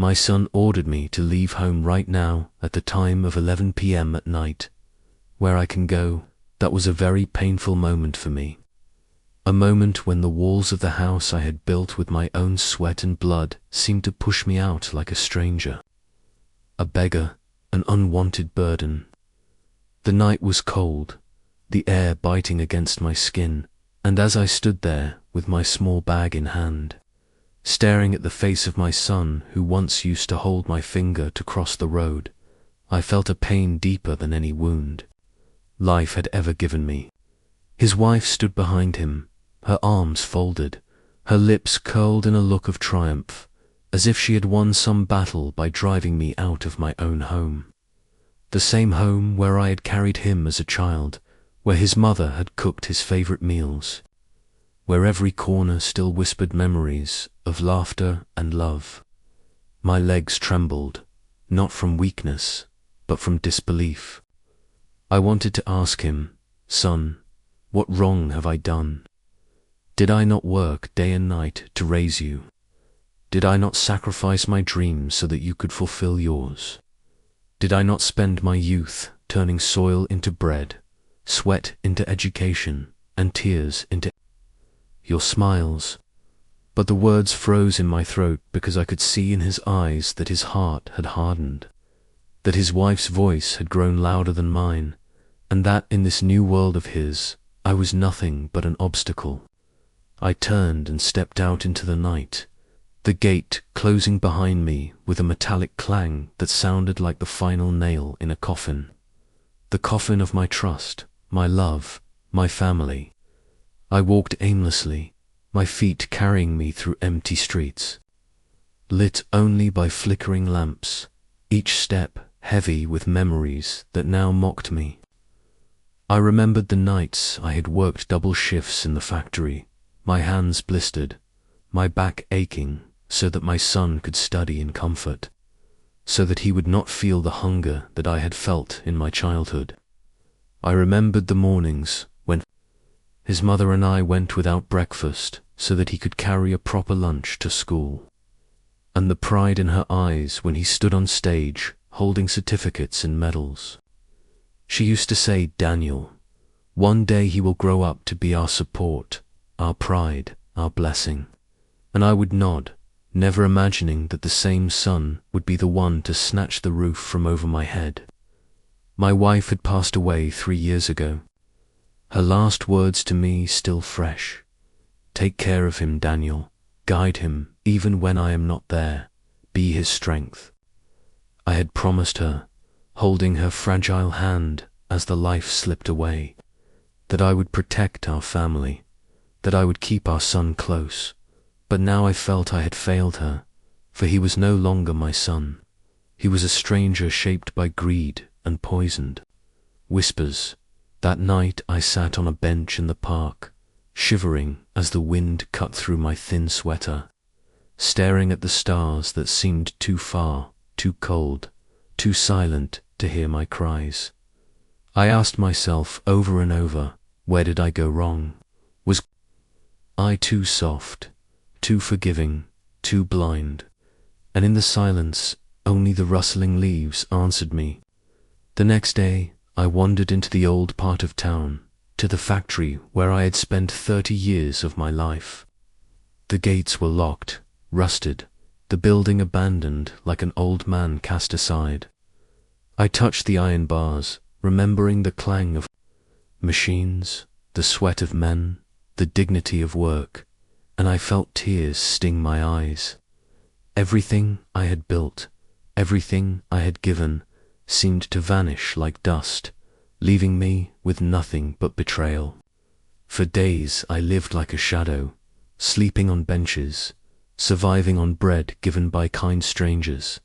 My son ordered me to leave home right now at the time of 11 p.m. at night. Where I can go, that was a very painful moment for me. A moment when the walls of the house I had built with my own sweat and blood seemed to push me out like a stranger, a beggar, an unwanted burden. The night was cold, the air biting against my skin, and as I stood there with my small bag in hand, staring at the face of my son who once used to hold my finger to cross the road, I felt a pain deeper than any wound life had ever given me. His wife stood behind him, her arms folded, her lips curled in a look of triumph, as if she had won some battle by driving me out of my own home. The same home where I had carried him as a child, where his mother had cooked his favorite meals, where every corner still whispered memories of laughter and love. My legs trembled, not from weakness, but from disbelief. I wanted to ask him, "Son, what wrong have I done? Did I not work day and night to raise you? Did I not sacrifice my dreams so that you could fulfill yours? Did I not spend my youth turning soil into bread, sweat into education, and tears into your smiles?" But the words froze in my throat because I could see in his eyes that his heart had hardened, that his wife's voice had grown louder than mine, and that in this new world of his, I was nothing but an obstacle. I turned and stepped out into the night, the gate closing behind me with a metallic clang that sounded like the final nail in a coffin. The coffin of my trust, my love, my family. I walked aimlessly, my feet carrying me through empty streets, lit only by flickering lamps, each step heavy with memories that now mocked me. I remembered the nights I had worked double shifts in the factory, my hands blistered, my back aching, so that my son could study in comfort, so that he would not feel the hunger that I had felt in my childhood. I remembered the mornings when his mother and I went without breakfast so that he could carry a proper lunch to school, and the pride in her eyes when he stood on stage holding certificates and medals. She used to say, "Daniel, one day he will grow up to be our support, our pride, our blessing." And I would nod, never imagining that the same son would be the one to snatch the roof from over my head. My wife had passed away 3 years ago. Her last words to me still fresh. "Take care of him, Daniel. Guide him even when I am not there. Be his strength." I had promised her, holding her fragile hand as the life slipped away, that I would protect our family, that I would keep our son close. But now I felt I had failed her, for he was no longer my son. He was a stranger shaped by greed and poisoned. Whispers. That night I sat on a bench in the park, shivering as the wind cut through my thin sweater, staring at the stars that seemed too far, too cold, too silent to hear my cries. I asked myself over and over, where did I go wrong? Was I too soft, too forgiving, too blind? And in the silence, only the rustling leaves answered me. The next day, I wandered into the old part of town, to the factory where I had spent 30 years of my life. The gates were locked, rusted, the building abandoned like an old man cast aside. I touched the iron bars, remembering the clang of machines, the sweat of men, the dignity of work, and I felt tears sting my eyes. Everything I had built, everything I had given, seemed to vanish like dust, leaving me with nothing but betrayal. For days I lived like a shadow, sleeping on benches, surviving on bread given by kind strangers,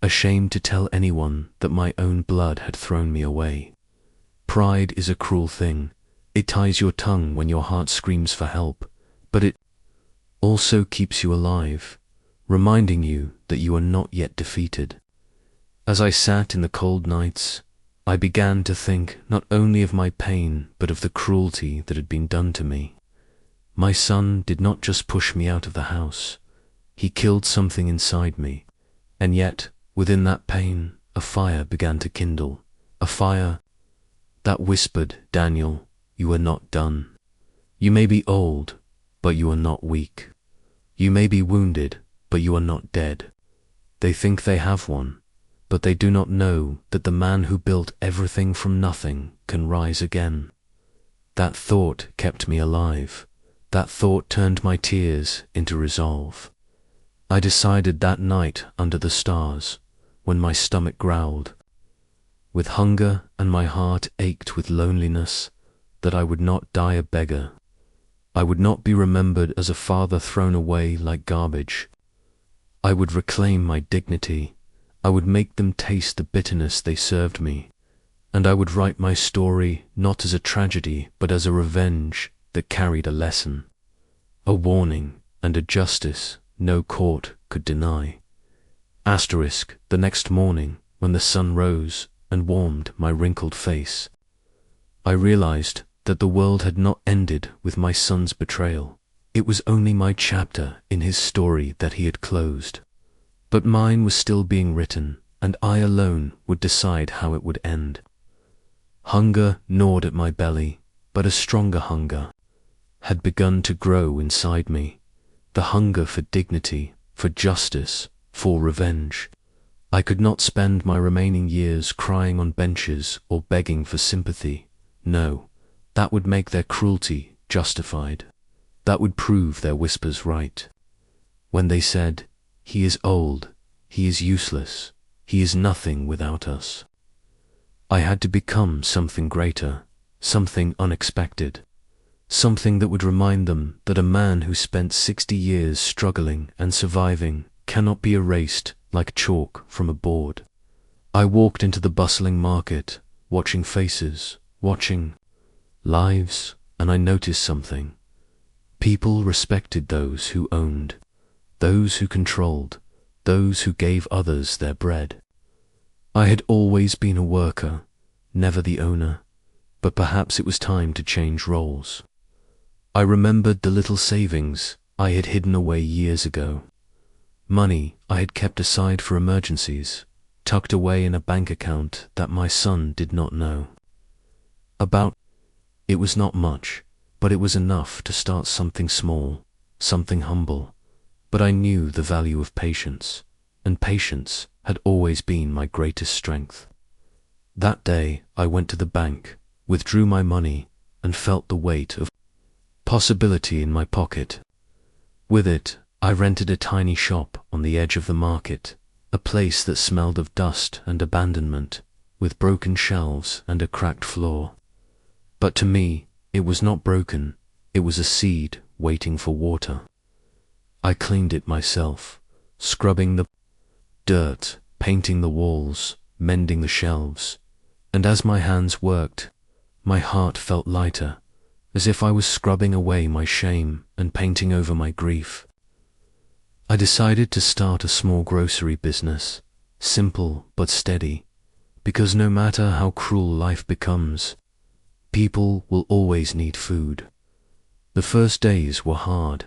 ashamed to tell anyone that my own blood had thrown me away. Pride is a cruel thing. It ties your tongue when your heart screams for help, but it also keeps you alive, reminding you that you are not yet defeated. As I sat in the cold nights, I began to think not only of my pain, but of the cruelty that had been done to me. My son did not just push me out of the house. He killed something inside me, And yet, within that pain, a fire began to kindle, a fire that whispered, "Daniel, you are not done. You may be old, but you are not weak. You may be wounded, but you are not dead." They think they have won, but they do not know that the man who built everything from nothing can rise again. That thought kept me alive. That thought turned my tears into resolve. I decided that night under the stars, when my stomach growled, with hunger and my heart ached with loneliness, that I would not die a beggar. I would not be remembered as a father thrown away like garbage. I would reclaim my dignity. I would make them taste the bitterness they served me. And I would write my story not as a tragedy, but as a revenge that carried a lesson, a warning and a justice no court could deny. Asterisk, the next morning, when the sun rose and warmed my wrinkled face, I realized that the world had not ended with my son's betrayal. It was only my chapter in his story that he had closed. But mine was still being written, and I alone would decide how it would end. Hunger gnawed at my belly, but a stronger hunger had begun to grow inside me. The hunger for dignity, for justice, for revenge. I could not spend my remaining years crying on benches or begging for sympathy. No, that would make their cruelty justified. That would prove their whispers right. When they said, "He is old, he is useless, he is nothing without us," I had to become something greater, something unexpected, something that would remind them that a man who spent 60 years struggling and surviving cannot be erased like chalk from a board. I walked into the bustling market, watching faces, watching lives, and I noticed something. People respected those who owned, those who controlled, those who gave others their bread. I had always been a worker, never the owner, but perhaps it was time to change roles. I remembered the little savings I had hidden away years ago. Money I had kept aside for emergencies, tucked away in a bank account that my son did not know about. It was not much, but it was enough to start something small, something humble. But I knew the value of patience, and patience had always been my greatest strength. That day I went to the bank, withdrew my money, and felt the weight of possibility in my pocket. With it, I rented a tiny shop on the edge of the market, a place that smelled of dust and abandonment, with broken shelves and a cracked floor. But to me, it was not broken, it was a seed waiting for water. I cleaned it myself, scrubbing the dirt, painting the walls, mending the shelves, and as my hands worked, my heart felt lighter, as if I was scrubbing away my shame and painting over my grief. I decided to start a small grocery business, simple but steady, because no matter how cruel life becomes, people will always need food. The first days were hard,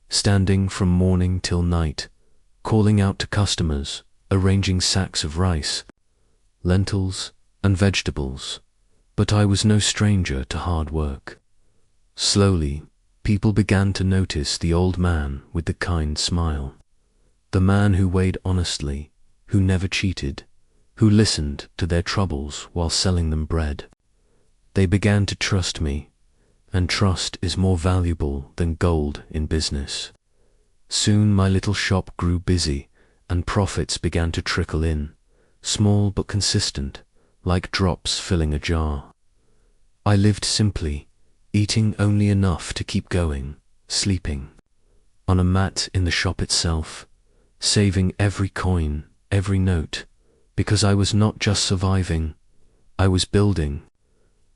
standing from morning till night, calling out to customers, arranging sacks of rice, lentils, and vegetables, but I was no stranger to hard work. Slowly, people began to notice the old man with the kind smile, the man who weighed honestly, who never cheated, who listened to their troubles while selling them bread. They began to trust me, and trust is more valuable than gold in business. Soon my little shop grew busy, and profits began to trickle in, small but consistent, like drops filling a jar. I lived simply, eating only enough to keep going, sleeping on a mat in the shop itself, saving every coin, every note, because I was not just surviving, I was building.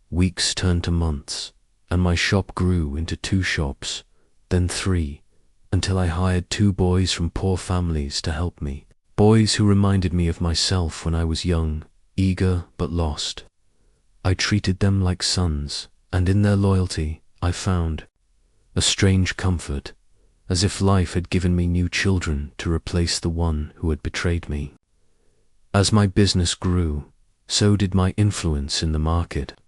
Weeks turned to months, and my shop grew into 2 shops, then 3, until I hired 2 boys from poor families to help me, boys who reminded me of myself when I was young, eager but lost. I treated them like sons, and in their loyalty I found a strange comfort, as if life had given me new children to replace the one who had betrayed me. As my business grew, so did my influence in the market.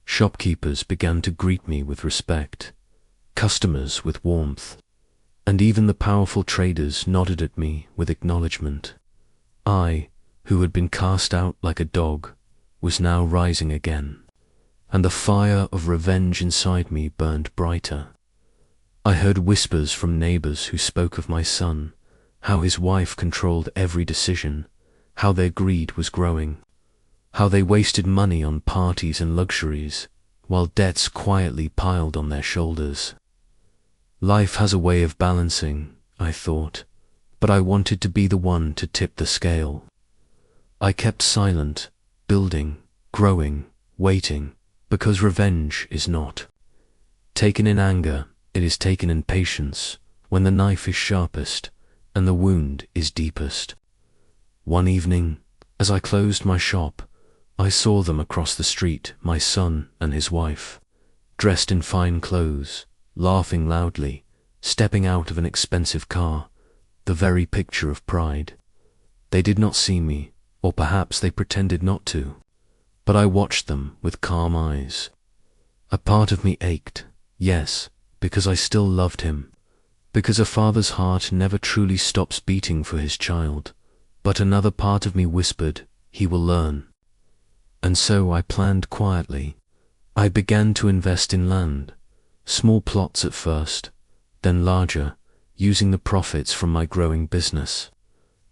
Shopkeepers began to greet me with respect, customers with warmth, and even the powerful traders nodded at me with acknowledgement. I, who had been cast out like a dog, was now rising again, and the fire of revenge inside me burned brighter. I heard whispers from neighbors who spoke of my son, how his wife controlled every decision, how their greed was growing, how they wasted money on parties and luxuries, while debts quietly piled on their shoulders. Life has a way of balancing, I thought, but I wanted to be the one to tip the scale. I kept silent, building, growing, waiting, because revenge is not taken in anger, it is taken in patience, when the knife is sharpest and the wound is deepest. One evening, as I closed my shop, I saw them across the street, my son and his wife, dressed in fine clothes, laughing loudly, stepping out of an expensive car, the very picture of pride. They did not see me, or perhaps they pretended not to, but I watched them with calm eyes. A part of me ached, yes, because I still loved him, because a father's heart never truly stops beating for his child, but another part of me whispered, he will learn. And so I planned quietly. I began to invest in land, small plots at first, then larger, using the profits from my growing business.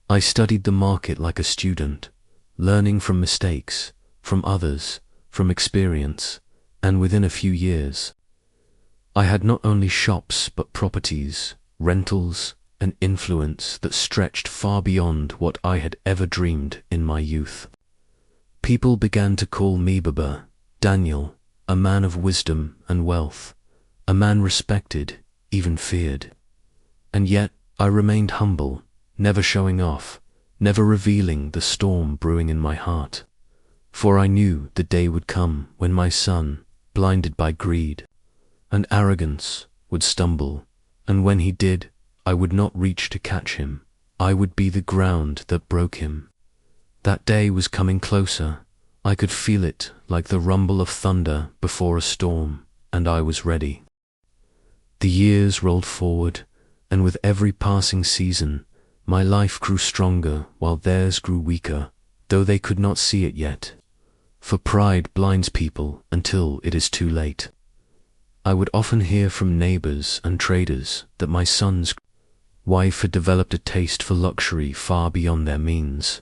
I studied the market like a student, learning from mistakes, from others, from experience, and within a few years, I had not only shops but properties, rentals, and influence that stretched far beyond what I had ever dreamed in my youth. People began to call me Baba, Daniel, a man of wisdom and wealth, a man respected, even feared. And yet I remained humble, never showing off, never revealing the storm brewing in my heart. For I knew the day would come when my son, blinded by greed and arrogance, would stumble, and when he did, I would not reach to catch him. I would be the ground that broke him. That day was coming closer. I could feel it like the rumble of thunder before a storm, and I was ready. The years rolled forward, and with every passing season, my life grew stronger while theirs grew weaker, though they could not see it yet. For pride blinds people until it is too late. I would often hear from neighbors and traders that my son's wife had developed a taste for luxury far beyond their means,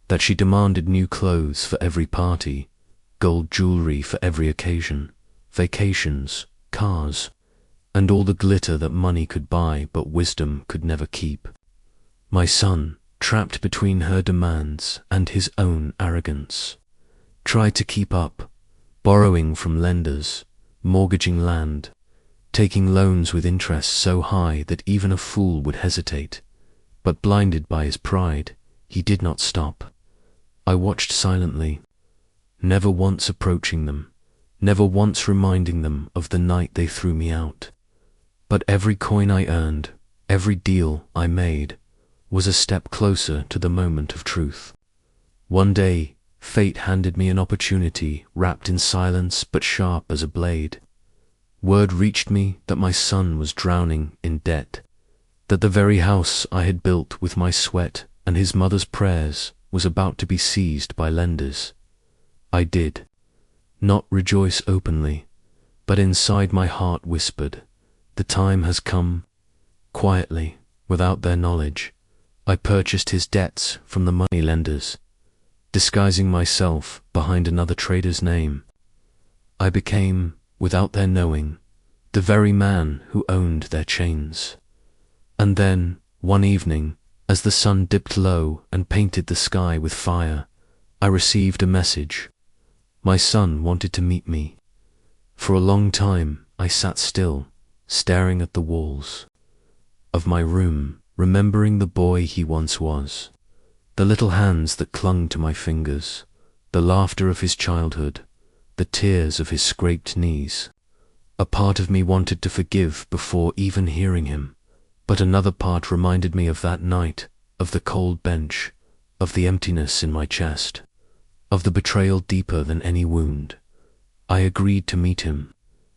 that she demanded new clothes for every party, gold jewelry for every occasion, vacations, cars, and all the glitter that money could buy but wisdom could never keep. My son, trapped between her demands and his own arrogance, tried to keep up, borrowing from lenders, mortgaging land, taking loans with interest so high that even a fool would hesitate. But blinded by his pride, he did not stop. I watched silently, never once approaching them, never once reminding them of the night they threw me out. But every coin I earned, every deal I made, was a step closer to the moment of truth. One day, fate handed me an opportunity wrapped in silence but sharp as a blade. Word reached me that my son was drowning in debt, that the very house I had built with my sweat and his mother's prayers was about to be seized by lenders. I did not rejoice openly, but inside my heart whispered, the time has come. Quietly, without their knowledge, I purchased his debts from the money lenders, disguising myself behind another trader's name. I became, without their knowing, the very man who owned their chains. And then, one evening, as the sun dipped low and painted the sky with fire, I received a message. My son wanted to meet me. For a long time, I sat still, staring at the walls of my room, remembering the boy he once was, the little hands that clung to my fingers, the laughter of his childhood, the tears of his scraped knees. A part of me wanted to forgive before even hearing him, But another part reminded me of that night, of the cold bench, of the emptiness in my chest, of the betrayal deeper than any wound. I agreed to meet him.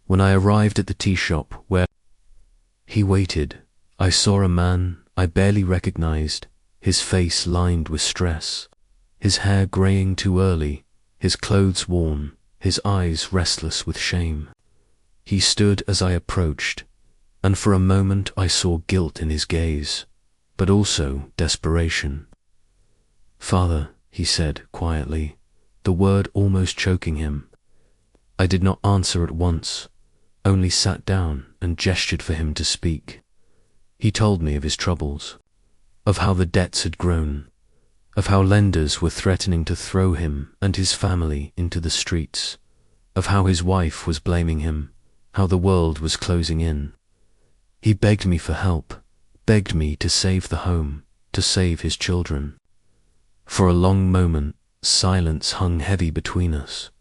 When I arrived at the tea shop where he waited, I saw a man I barely recognized, his face lined with stress, his hair graying too early, his clothes worn, his eyes restless with shame. He stood as I approached, and for a moment I saw guilt in his gaze, but also desperation. "Father," he said quietly, the word almost choking him. I did not answer at once, only sat down and gestured for him to speak. He told me of his troubles, of how the debts had grown, of how lenders were threatening to throw him and his family into the streets, of how his wife was blaming him, how the world was closing in. He begged me for help, begged me to save the home, to save his children. For a long moment, silence hung heavy between us,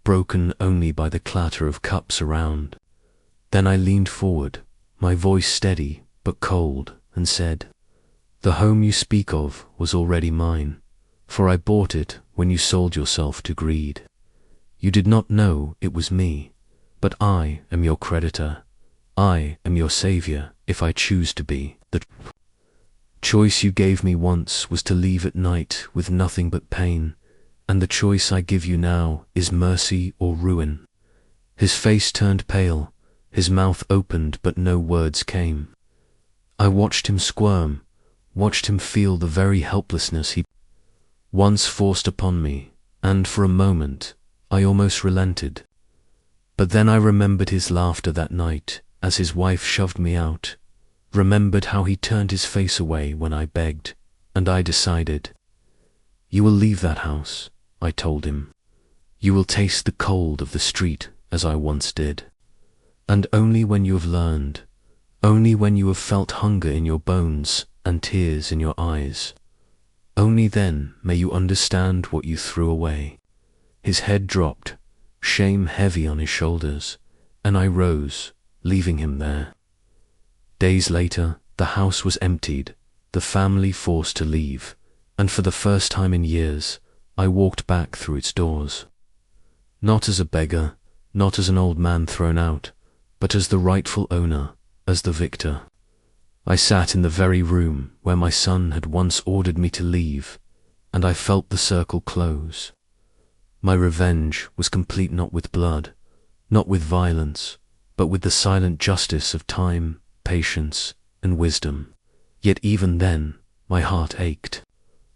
broken only by the clatter of cups around. Then I leaned forward, my voice steady but cold, and said, "The home you speak of was already mine, for I bought it when you sold yourself to greed. You did not know it was me, but I am your creditor. I am your savior if I choose to be. The choice you gave me once was to leave at night with nothing but pain, and the choice I give you now is mercy or ruin." His face turned pale, his mouth opened but no words came. I watched him squirm, watched him feel the very helplessness he once forced upon me, and for a moment I almost relented. But then I remembered his laughter that night as his wife shoved me out, remembered how he turned his face away when I begged, and I decided, "You will leave that house," I told him. "You will taste the cold of the street as I once did. And only when you have learned, only when you have felt hunger in your bones and tears in your eyes, only then may you understand what you threw away." His head dropped, shame heavy on his shoulders, and I rose, leaving him there. Days later, the house was emptied, the family forced to leave, and for the first time in years, I walked back through its doors. Not as a beggar, not as an old man thrown out, but as the rightful owner, as the victor. I sat in the very room where my son had once ordered me to leave, and I felt the circle close. My revenge was complete not with blood, not with violence, but with the silent justice of time, patience, and wisdom. Yet even then, my heart ached.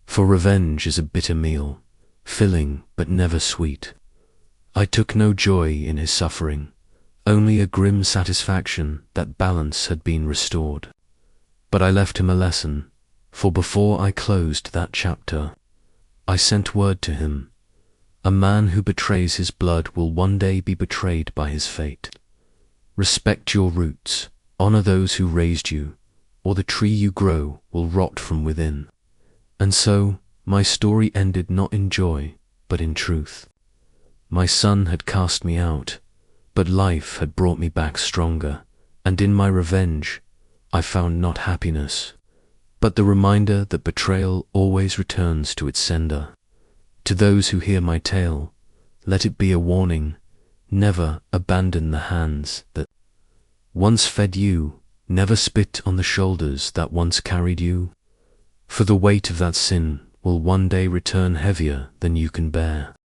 For revenge is a bitter meal, filling but never sweet. I took no joy in his suffering, only a grim satisfaction that balance had been restored. But I left him a lesson, for before I closed that chapter, I sent word to him: a man who betrays his blood will one day be betrayed by his fate. Respect your roots, honor those who raised you, or the tree you grow will rot from within. And so, my story ended not in joy, but in truth. My son had cast me out, but life had brought me back stronger, and in my revenge, I found not happiness, but the reminder that betrayal always returns to its sender. To those who hear my tale, let it be a warning: never abandon the hands that once fed you, never spit on the shoulders that once carried you, for the weight of that sin will one day return heavier than you can bear.